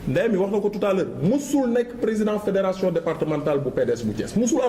ndey mi wax na ko tout à l'heure musul nekk président fédération départementale bu PDS bu Thiès musul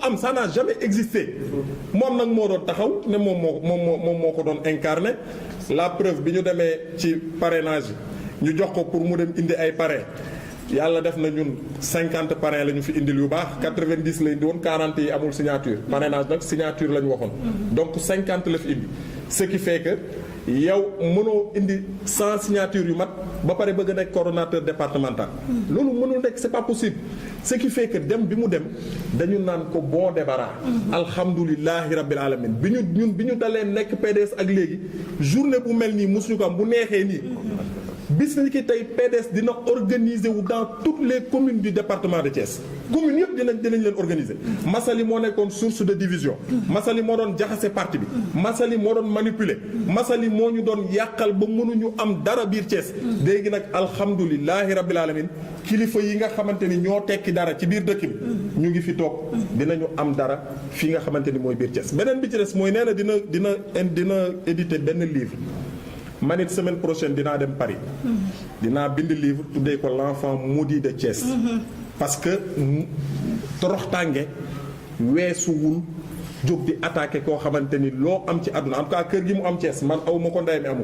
am ça n'a jamais existé moom nag moo doon taxaw ne moom moo ko doon incarné la preuve bi ñu demee ci parrainage ñu jox ko pour mu dem indi ay parrain yàlla def na ñun 50 parrain la ñu fi indil yu baax 90 la indi woon 40 yi amul signature parrainage nag signature la ñu waxoon donc 50 la fi indi ce qui fait que yow mënoo indi 100 signature yu mat ba pare bëgg a nekk coordonnateur départemental loolu mënul nekk c'est pas possible ce qui fait que dem bi mu dem dañu naan ko bon débarras alhamdulilahi rabbil alamin bi ñu dalee nekk PDS ak léegi journée bu mel nii mosuñu ko am bu neexee nii bis ni ki tey PDS dina organiser wu dans toutes les communes du département de Thiès communes yëpp dinañ leen organiser Massaly moo nekkoon source de division Massaly moo doon jaxase parti bi Massaly moo doon manipuler Massaly moo ñu doon yàqal ba mënuñu am dara biir Thiès léegi nag alhamdulilahi rabbil alamin kilifa yi nga xamante ni ñoo tekki dara ci biir dëkk bi ñu ngi fi toog dinañu am dara fi nga xamante ni mooy biir Thiès beneen bi ci des mooy nee na dina éditer benn livre man it semaine prochaine dinaa dem Paris dinaa bind livre tuddee ko l'enfant maudit de Thiès parce que toroxtànge weesuwul jóg di attaqué koo xamante ni loo am ci àdduna en tout cas kër gi mu am Thiès man aw ma ko ndey mi amu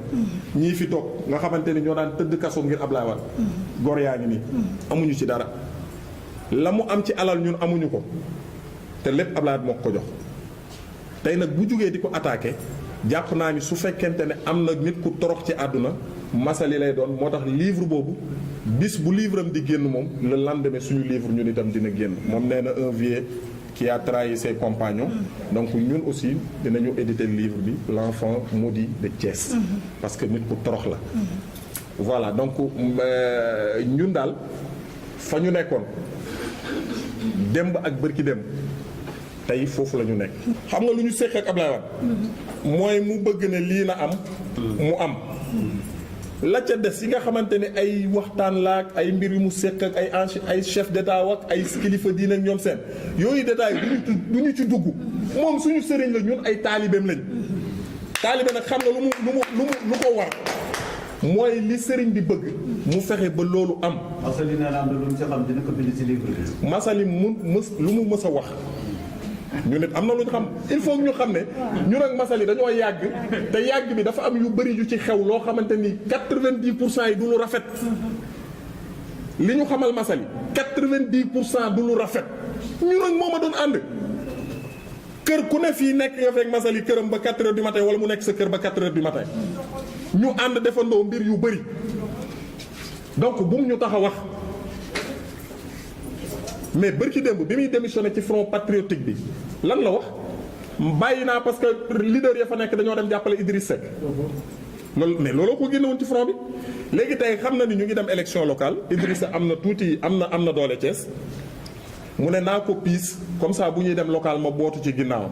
ñii fi toog nga xamante ni ñoo daan tëdd kaso ngir Ablaye Wade góor yaa ngi nii amuñu ci dara la mu am ci alal ñun amuñu ko te lépp Ablaye Wade moo ko jox tey nag bu jugee di ko attaqué jàpp naa ni su fekkente ne am na nit ku torox ci àdduna Massaly lay doon moo tax livre boobu bis bu livre am di génn moom le lendemain suñu livre ñun itam dina génn moom nee na un vieux qui a trahi ses compagnons donc ñun aussi dinañu éditer livre bi l'enfant maudit de Thiès parce que nit ku torox la voilà donc ñun daal fa ñu nekkoon démb ak bërki démb tey foofu la ñu nekk xam nga lu ñu séq ak Ablaye Wade mooy mu bëgg ne lii na am mu am la ca des yi nga xamante ne ay waxtaan la ak ay mbir yu mu séq ak ay chef d'état ak ay kilifa diine ak ñoom seen yooyu détail du ñu ci dugg moom suñu sëriñ la ñun ay taalibeem lañ taalibe nag xam nga lu ko war mooy li sëriñ bi bëgg mu fexe ba loolu am. Massaly nee na am na lu mu ci xam dina ko bind ci livre bi. Massaly lu mu mës a wax ñu nit am na lu ñu xam il faut ñu xam ne ñun ak Massaly dañoo yàgg te yàgg bi dafa am yu bëri yu ci xew loo xamante ni 90% yi du lu rafet li ñu xamal Massaly 90% du lu rafet ñun ak moom a doon ànd kër ku ne fii nekk nga fekk Massaly këram ba 4 heures du matin wala mu nekk sa kër ba 4 heures du matin ñu ànd defandoo mbir yu bëri donc bu mu ñu tax a wax mais bërki démb bi muy démissionné ci front patriotique bi lan la wax bàyyi naa parce que leader ya fa nekk dañoo dem jàppale Idriss Seck loolu mais looloo ko génne woon ci front bi léegi tey xam na ni ñu ngi dem élection locale Idriss am na tuuti am na doole Thiès mu ne naa ko piis comme ça bu ñuy dem local ma bootu ci ginnaawam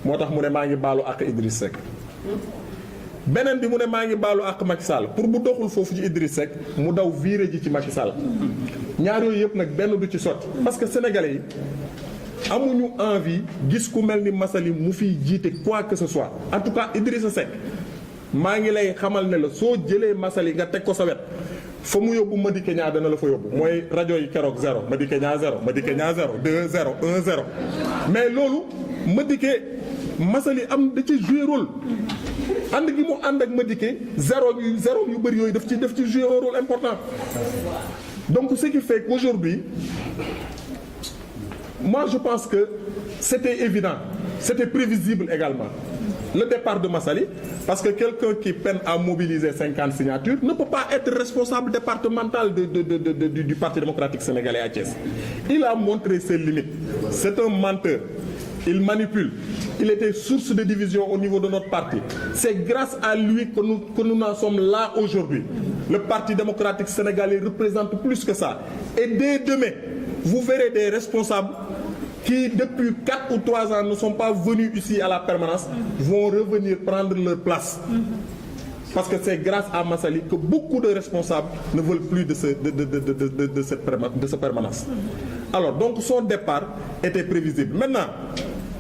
moo tax mu ne maa ngi baalu ak Idriss Seck beneen bi mu ne maa ngi baalu ak Macky Sall pour bu doxul foofu ci Idriss Seck mu daw viré ji ci Macky Sall ñaar yooyu yëpp nag benn du ci sotti parce que sénégalais yi amuñu envie gis ku mel ni Massaly mu fiy jiite quoi que ce soit en tout cas Idrissa Seck maa ngi lay xamal ne la soo jëlee Massaly nga teg ko sa wet fa mu yóbbu Madické Niang dana la fa yóbbu mooy rajo yi keroog 0 Madické Niang 0 Madické Niang 0 2 0 1 0 mais loolu Madické Massaly am da ci jouer rôle ànd gi mu ànd ak Madické zéro yu bëri yooyu daf ci jouer un rôle important donc ce qui fait qu'aujourd'hui moi je pense que c'était évident c'était prévisible également le départ de Massaly parce que quelqu'un qui peine à mobiliser 50 signatures ne peut pas être responsable départemental du Parti démocratique sénégalais à Thiès. Il a montré ses limites. C'est un menteur. Il manipule. Il était source de division au niveau de notre parti. C'est grâce à lui que nous en sommes là aujourd'hui. Le Parti démocratique sénégalais représente plus que ça. Et dès demain, vous verrez des responsables qui, depuis 4 ou 3 ans, ne sont pas venus ici à la permanence, vont revenir prendre leur place. Parce que c'est grâce à Massaly que beaucoup de responsables ne veulent plus de cette permanence. Alors, donc son départ était prévisible. Maintenant,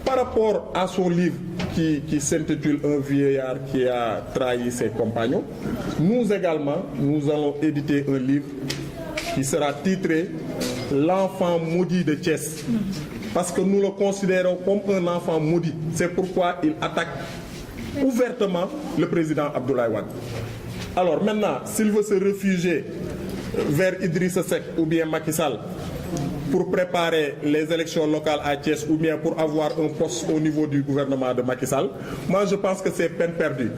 par rapport à son livre qui s'intitule Un vieillard qui a trahi ses compagnons. Nous également, nous allons éditer un livre qui sera titré L'enfant maudit de Thiès. Parce que nous le considérons comme un enfant maudit. C'est pourquoi il attaque ouvertement le président Abdoulaye Wade. Alors maintenant, s'il veut se réfugier vers Idrissa Seck ou bien Macky Sall pour préparer les élections locales à Thiès ou bien pour avoir un poste au niveau du gouvernement de Macky Sall, moi je pense que c'est peine perdue.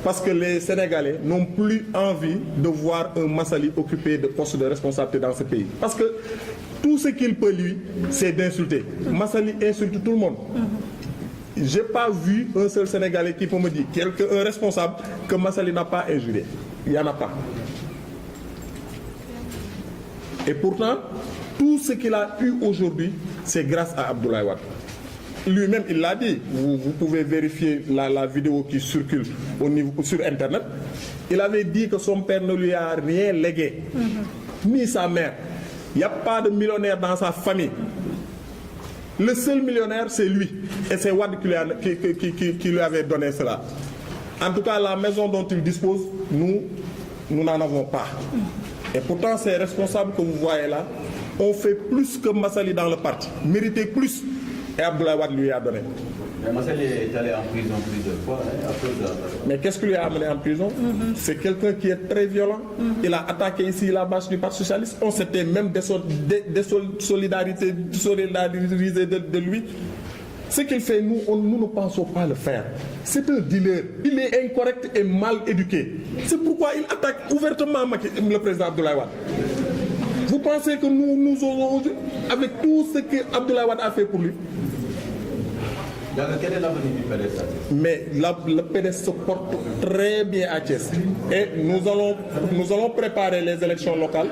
Parce que les Sénégalais n'ont plus envie de voir un Massali occupé de postes de responsabilité dans ce pays. Parce que tout ce qu'il peut lui, c'est d'insulter. Massali insulte tout le monde. Je n'ai pas vu un seul Sénégalais qui peut me dire, un responsable, que Massali n'a pas injuré. Il n'y en a pas. Et pourtant, tout ce qu'il a eu aujourd'hui, c'est grâce à Abdoulaye Wade. Lui-même, il l'a dit. Vous pouvez vérifier la vidéo qui circule sur Internet. Il avait dit que son père ne lui a rien légué, ni sa mère. Il n'y a pas de millionnaire dans sa famille. Le seul millionnaire, c'est lui. Et c'est Wade qui lui avait donné cela. En tout cas, la maison dont il dispose, nous n'en avons pas. Et pourtant, ces responsables que vous voyez là ont fait plus que Massali dans le parti, mérité plus. Et Abdoulaye Wade lui a donné. Mais Massali est allé en prison plusieurs fois. Mais qu'est-ce qui lui a amené en prison? C'est quelqu'un qui est très violent. Il a attaqué ici la base du Parti Socialiste. On s'était même désolidarisé de lui. Ce qu'il fait, nous ne pensons pas le faire. C'est un dealer. Il est incorrect et mal éduqué. C'est pourquoi il attaque ouvertement le président Abdoulaye Wade. Vous pensez que nous aurons, avec tout ce que Abdoulaye Wade a fait pour lui? Quel est l'avenir du PDS? Mais le PDS se porte très bien à Thiès. Et nous allons préparer les élections locales.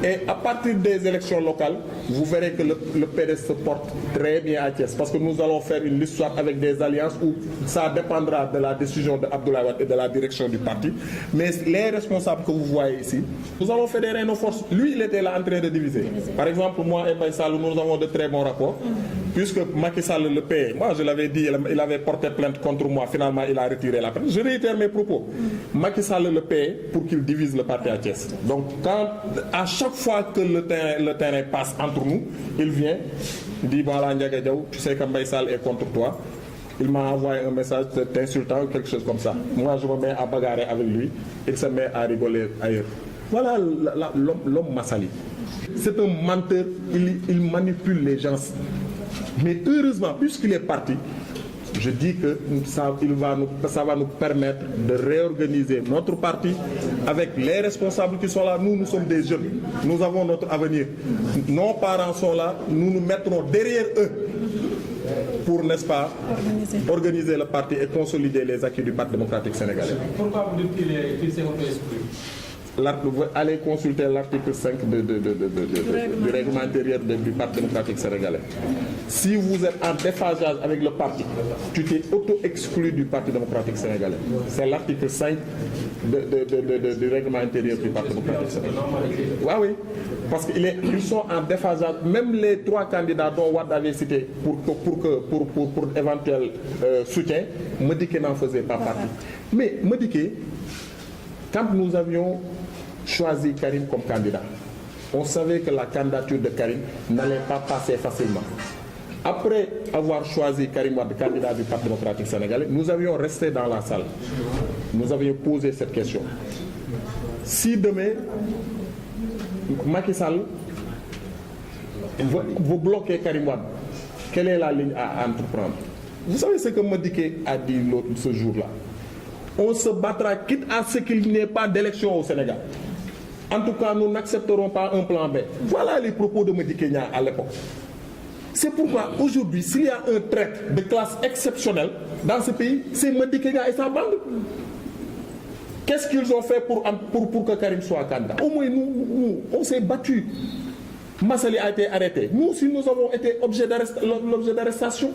Et à partir des élections locales, vous verrez que le PDS se porte très bien à Thiès. Parce que nous allons faire une histoire avec des alliances où ça dépendra de la décision d'Abdoulaye Wade et de la direction du parti. Mais les responsables que vous voyez ici, nous allons fédérer nos forces. Lui, il était là en train de diviser. Par exemple, moi et Macky Sall, nous avons de très bons rapports. Puisque Macky Sall le paye. Moi, je l'avais dit, il avait porté plainte contre moi. Finalement, il a retiré la plainte. Je réitère mes propos. Macky Sall le paye pour qu'il divise le parti à Thiès. Donc, à chaque fois que le terrain passe entre nous, il vient, il dit, voilà, Ndiaga Diaw, tu sais que Macky Sall est contre toi. Il m'a envoyé un message t'insultant ou quelque chose comme ça. Moi, je me mets à bagarrer avec lui. Il se met à rigoler ailleurs. Voilà l'homme Massali. C'est un menteur. Il manipule les gens. Mais heureusement, puisqu'il est parti, je dis que ça va nous permettre de réorganiser notre parti avec les responsables qui sont là. Nous sommes des jeunes. Nous avons notre avenir. Nos parents sont là. Nous nous mettrons derrière eux pour, n'est-ce pas, organiser le parti et consolider les acquis du Parti démocratique sénégalais. Pourquoi vous dites qu'il s'est auto-exclu? Allez consulter l'article 5 du règlement intérieur du Parti démocratique sénégalais. Si vous êtes en déphasage avec le parti, tu t'es auto-exclu du Parti démocratique sénégalais. C'est l'article 5 du règlement intérieur du Parti démocratique sénégalais. Oui. Parce qu'ils sont en déphasage. Même les 3 candidats dont Wade avait cité pour éventuel soutien, Madické n'en faisait pas partie. Mais Madické, quand nous avions choisi Karim comme candidat, on savait que la candidature de Karim n'allait pas passer facilement. Après avoir choisi Karim Wade, candidat du Parti démocratique sénégalais, nous avions resté dans la salle. Nous avions posé cette question. Si demain, Macky Sall vous bloquez Karim Wade, quelle est la ligne à entreprendre? Vous savez ce que Madické a dit ce jour-là? On se battra quitte à ce qu'il n'y ait pas d'élection au Sénégal. En tout cas, nous n'accepterons pas un plan B. Voilà les propos de Madické Niang à l'époque. C'est pourquoi aujourd'hui, s'il y a un traître de classe exceptionnelle dans ce pays, c'est Madické Niang et sa bande. Qu'est-ce qu'ils ont fait pour que Karim soit candidat? Au moins, nous on s'est battus. Massali a été arrêté. Nous aussi, nous avons été l'objet d'arrestation.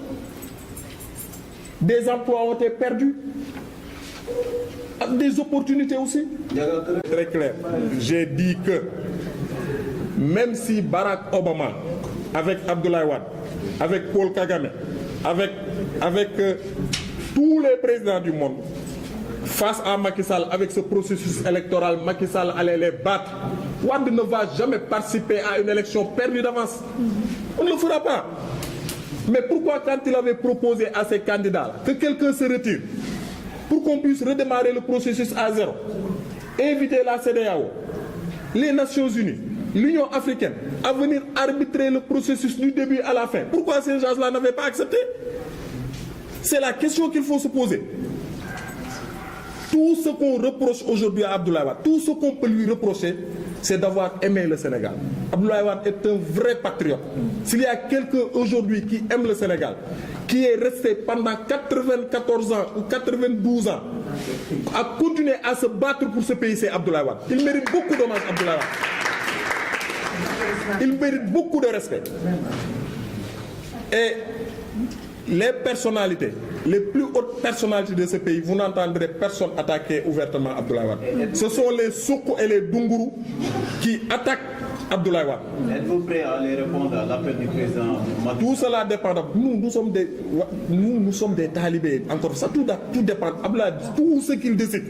Des emplois ont été perdus. Des opportunités aussi. Très clair. J'ai dit que même si Barack Obama, avec Abdoulaye Wade, avec Paul Kagame, avec tous les présidents du monde, face à Macky Sall, avec ce processus électoral, Macky Sall allait les battre. Wade ne va jamais participer à une élection perdue d'avance. On ne le fera pas. Mais pourquoi, quand il avait proposé à ses candidats que quelqu'un se retire pour qu'on puisse redémarrer le processus à zéro, inviter la CEDEAO, les Nations Unies, l'Union africaine à venir arbitrer le processus du début à la fin, pourquoi ces gens-là n'avaient pas accepté? C'est la question qu'il faut se poser. Tout ce qu'on reproche aujourd'hui à Abdoulaye Wade, tout ce qu'on peut lui reprocher, c'est d'avoir aimé le Sénégal. Abdoulaye Wade est un vrai patriote. S'il y a quelqu'un aujourd'hui qui aime le Sénégal, qui est resté pendant 94 ans ou 92 ans à continuer à se battre pour ce pays, c'est Abdoulaye Wade. Il mérite beaucoup d'hommages, Abdoulaye Wade. Il mérite beaucoup de respect. Et les personnalités, les plus hautes personnalités de ce pays, vous n'entendrez personne attaquer ouvertement Abdoulaye Wade. Ce sont les Soukou et les Dungourou qui attaquent Abdoulaye Wade. Êtes-vous prêt à aller répondre à l'appel du président Macky? Tout cela dépend. Nous sommes des talibés. Encore ça, tout dépend. Abdoulaye, tout ce qu'il décide.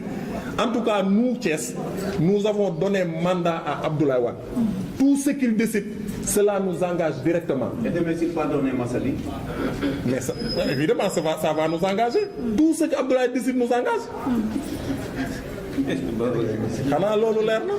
En tout cas, nous, Thiès, nous avons donné mandat à Abdoulaye Wade. Tout ce qu'il décide, cela nous engage directement. Et demain, s'il pardonne Massali? Mais ça, évidemment, ça va nous engager. Tout ce qu'Abdoulaye décide nous engage. Xanaa loolu leer na